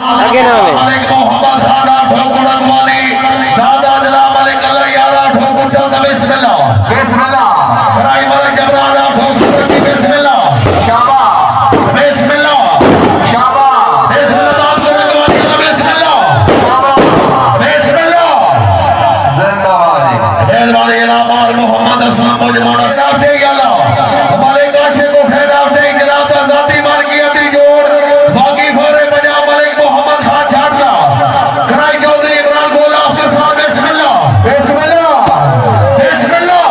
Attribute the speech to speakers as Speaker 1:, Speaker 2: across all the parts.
Speaker 1: आगे नाम है
Speaker 2: मलिक मोहम्मद खाना ठोकुर अगवानी दादा जनाब मलिक अल्लाह यारा ठोकुर चलता बिस्मिल्लाह बिस्मिल्लाह सराय मलिक जबराना ठोकुर की बिस्मिल्लाह शाबाश बिस्मिल्लाह शाबाश बिस्मिल्लाह ठोकुर अगवानी बिस्मिल्लाह शाबाश बिस्मिल्लाह जिंदाबाद मेहरबानी जनाब मोहम्मद अस्लम मजमाना साहब दे गया मलिक आशिक हुसैन आप दे जनाब दा जाती मान की अति जोड़ बाकी फोरे पंजाब मलिक मोहम्मद खान छाटला कराई चौधरी इमरान गोला आपके साथ बिस्मिल्लाह बिस्मिल्लाह बिस्मिल्लाह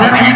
Speaker 2: जिंदगी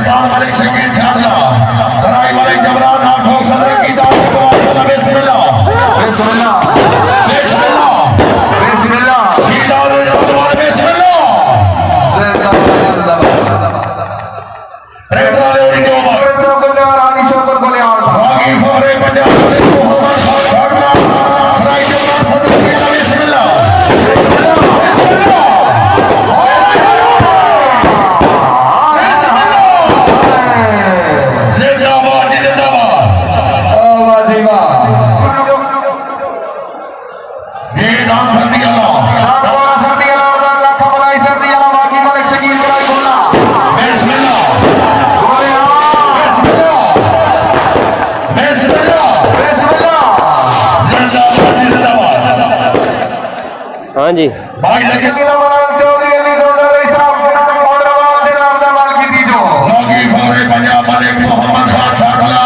Speaker 2: सुल्तान मलिक शकील छाटला कराई मलिक जबरान आठों सदर की दावत को वाला बिस्मिल्लाह बिस्मिल्लाह बिस्मिल्लाह बिस्मिल्लाह की दावत वाला बिस्मिल्लाह रेडा ले उड़ी जो बात चौकले और आगे शौकत को ले आउट आगे फौरे पंजाब में मोहम्मद खान छाटला कराई जबरान सदर की दावत बिस्मिल्लाह
Speaker 1: हाँ जी
Speaker 2: भाई लगे चौधरी अली डोडा साहब जनाब दा माल की दी जो लोगी फौरे पंजाब मलिक मोहम्मद खान छाटला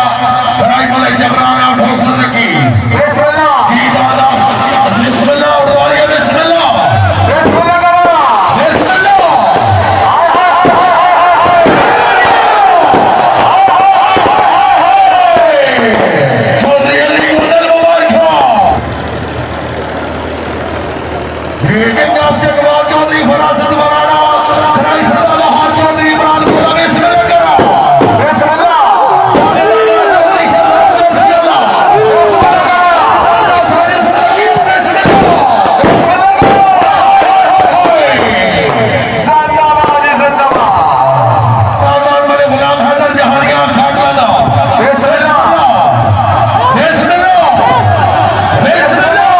Speaker 2: कराई मलिक जबरान आठों सदर की बिस्मिल्लाह की दादा बिस्मिल्लाह उड़वालिया बिस्मिल्लाह बिस्मिल्लाह करो बिस्मिल्लाह चौधरी अली डोडा मुबारक चकवा चौधरी फरासत वराना कराई सदा लहार चौधरी इमरान गुला बिस्मिल्लाह करो बिस्मिल्लाह बिस्मिल्लाह सारे सदा की बिस्मिल्लाह सानिया बाजी जिंदाबाद आवाज मेरे गुलाम हैदर जहानिया खाटला बिस्मिल्लाह बिस्मिल्लाह बिस्मिल्लाह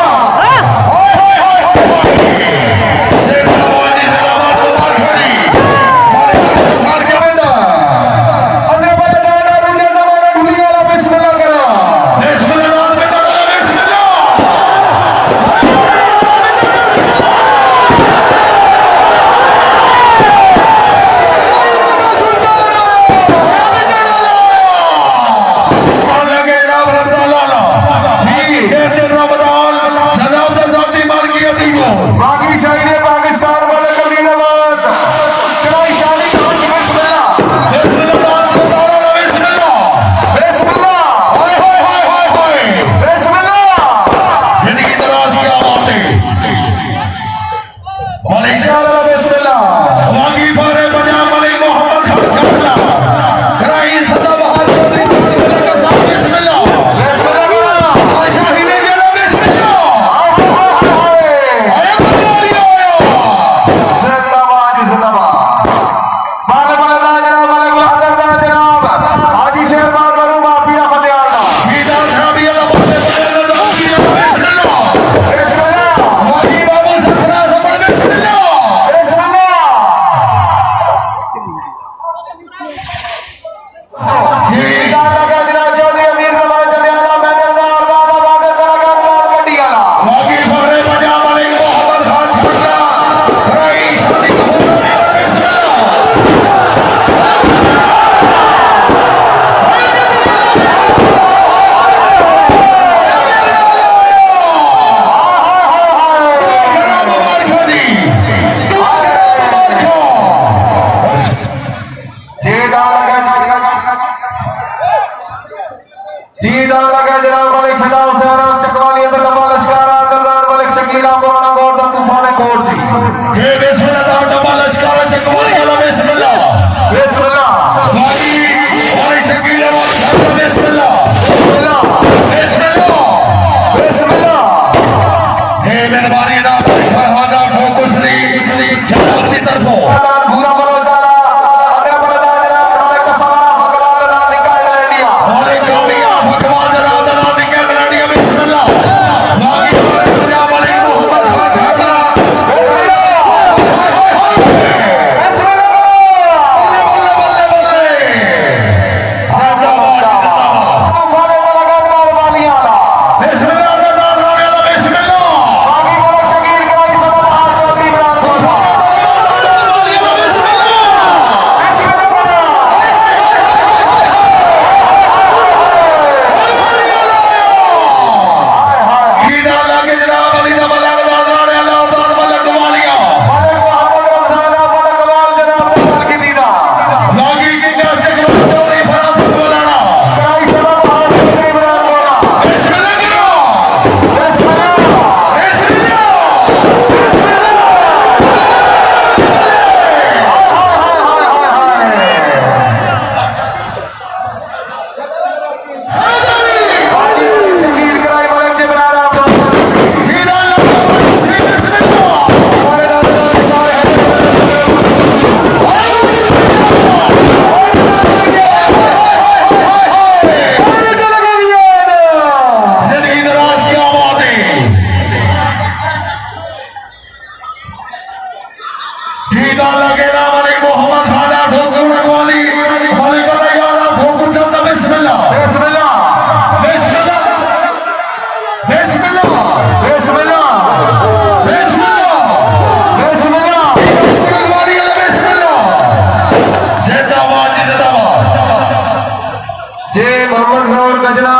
Speaker 1: जे मोहम्मद गौर गजरा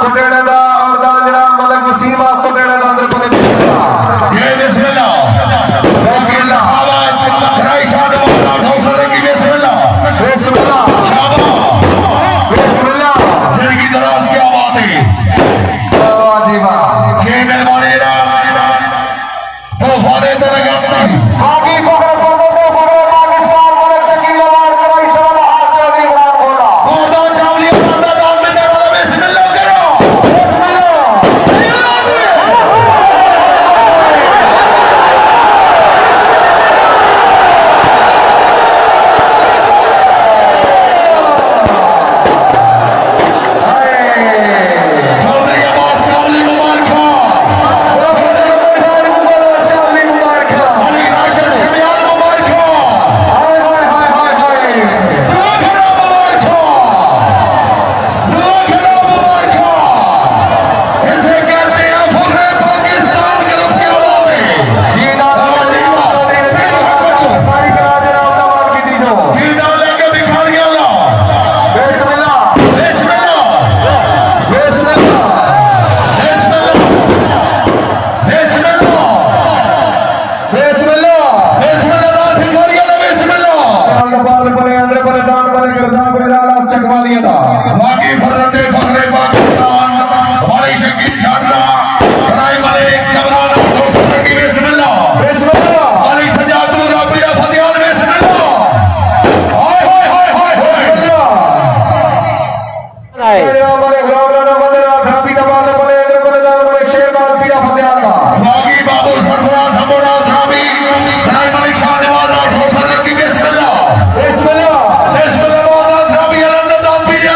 Speaker 1: कोटेड़ा दा और दा जरा मलक वसीम आप कोटेड़ा दा अंदर पने
Speaker 2: ये बिस्मिल्लाह बिस्मिल्लाह खराई शाद वाला ढोसले की बिस्मिल्लाह
Speaker 1: बिस्मिल्लाह
Speaker 2: शाबाश
Speaker 1: बिस्मिल्लाह
Speaker 2: जिंदगी दराज क्या बात है
Speaker 1: अजीबा
Speaker 2: छह मेहमाने रा तो फाने तो लगाते
Speaker 1: बाकी फखर पाकिस्तान मलक शकील अवार्ड कराई सलाम हाथ चौधरी इमरान बोला
Speaker 2: मौदा चावली अपना नाम में वाला बिस्मिल्लाह करो चावली अब्बास चावली मुबारक अली राशिद शमियाल मुबारक इसे कहते हैं फखरे पाकिस्तान के रब की आवाज़ में जीना लेके दिखा दिया ला बिस्मिल्लाह बिस्मिल्लाह बिस्मिल्लाह बिस्मिल्लाह दिखा दिया ला बिस्मिल्लाह बाकी फरते फखरे पाकिस्तान हमारी शकील शानदार खराई मलिक जबरान ढोसले की बिस्मिल्लाह अली सजादुर रबिया फतियान बिस्मिल्लाह हाय हाय हाय हाय बागी बाबू सरफराज हमोरा सामी खराई मलिक शाहनवाज ढोसले की बिस्मिल्लाह बिस्मिल्लाह मौला सामी अलंददान पीरिया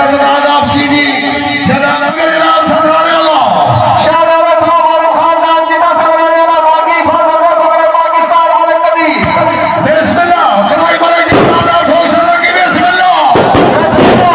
Speaker 2: सदरान आपसी जी जनाब नगर जनाब सदरान अल्लाह
Speaker 1: शाहजादा मारूफ खानदान जिला सराय बागी फरमान पकड़े पाकिस्तान वाले कदी
Speaker 2: बिस्मिल्लाह कराई मारे जनाब ठोक सदा की बिस्मिल्लाह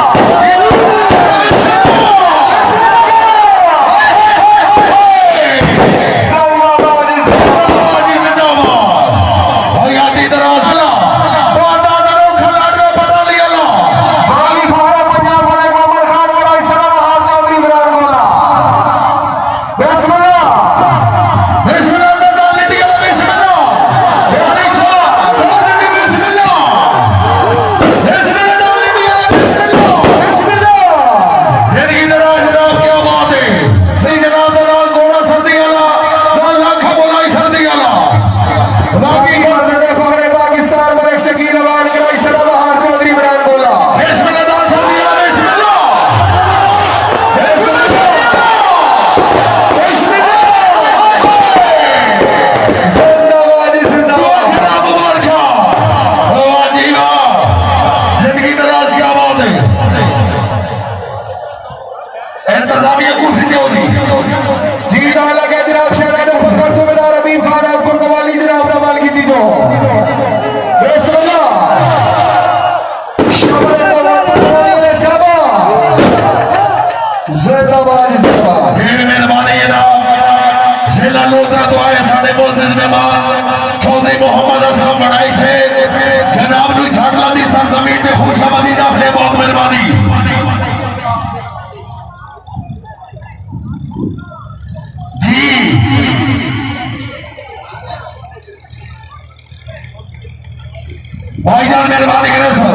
Speaker 2: भाईजान मेहरबानी करें सर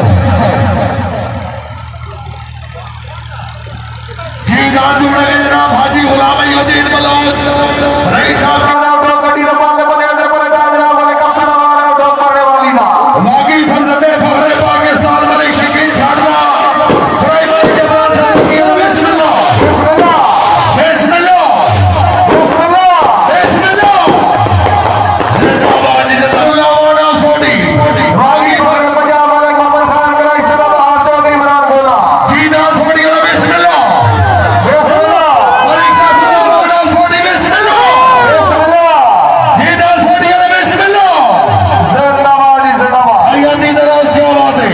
Speaker 2: जी नाम जुड़े जनाब हाजी गुलाम अलीउद्दीन बलोच रईस साहब
Speaker 1: गड्डी रपाले बने अंदर बने जनाब वाले कब्जा वाला डॉग मारने वाली था
Speaker 2: बागी फरजंदे फखरे पाकिस्तान मलिक शकील छाड़वा भाई भाई जवान सदकी बिस्मिल्लाह बिस्मिल्लाह बिस्मिल्लाह बिस्मिल्लाह बिस्मिल्लाह जिंदाबाद जिंदाबाद नाम सोडी
Speaker 1: बागी फरमान पंजाब वाले मोहम्मद खान कराई सरा बहार चौधरी इमरान गोला
Speaker 2: जी नाम सोडी बिस्मिल्लाह
Speaker 1: बिस्मिल्लाह
Speaker 2: मलिक साहब नाम सोडी बिस्मिल्लाह
Speaker 1: बिस्मिल्लाह
Speaker 2: जी नाम सोडी बिस्मिल्लाह
Speaker 1: जिंदाबाद जिंदाबाद
Speaker 2: आयाती दराज क्या बात है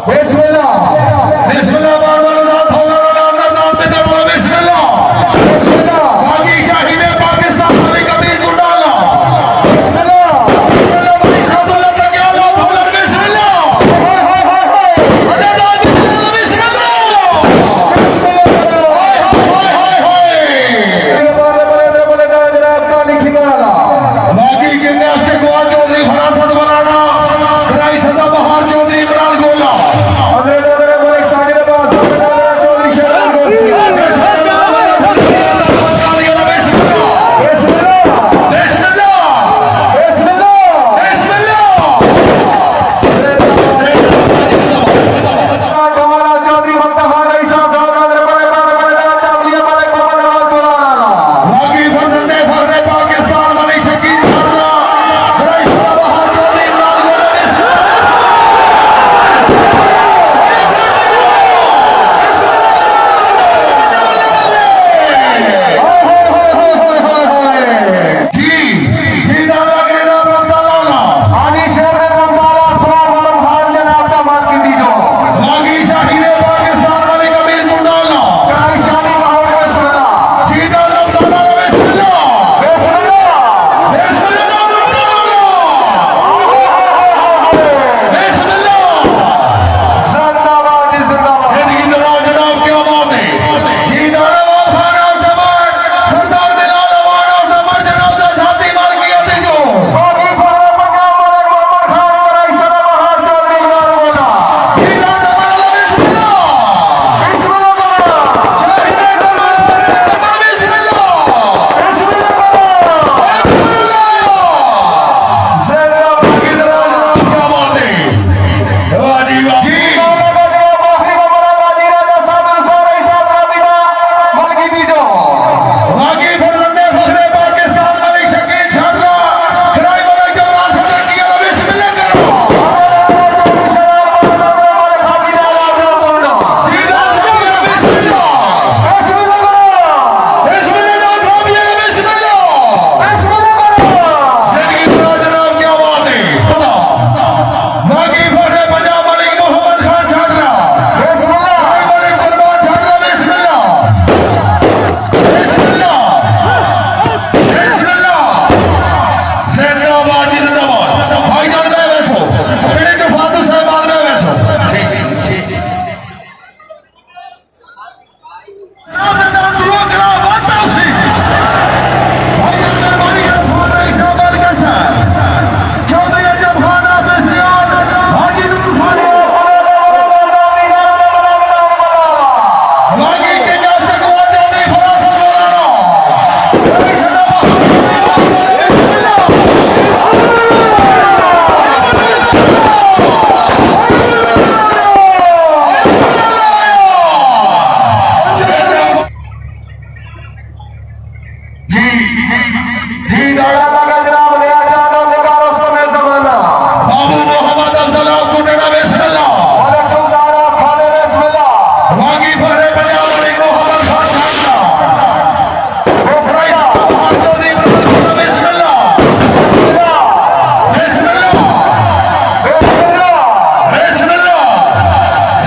Speaker 1: बिस्मिल्लाह
Speaker 2: बिस्मिल्लाह बार बार नाम होगा नाम पे तो बोलो बिस्मिल्लाह
Speaker 1: बिस्मिल्लाह
Speaker 2: बाकी शाही में पाकिस्तान वाली कबीर गुंडाला
Speaker 1: बिस्मिल्लाह
Speaker 2: बिस्मिल्लाह मलिक साहब तक क्या लो बोलो बिस्मिल्लाह
Speaker 1: हाय हाय हाय हाय
Speaker 2: अरे नाम बिस्मिल्लाह
Speaker 1: बिस्मिल्लाह
Speaker 2: हाय हाय हाय
Speaker 1: ये बोले जनाब काली खिगाला
Speaker 2: बाकी के ने अच्छे कुआर चौधरी फरासत बनाना कराई सदा बहार चौधरी इमरान गोला
Speaker 1: अरे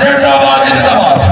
Speaker 2: जिंदाबाद जिंदाबाद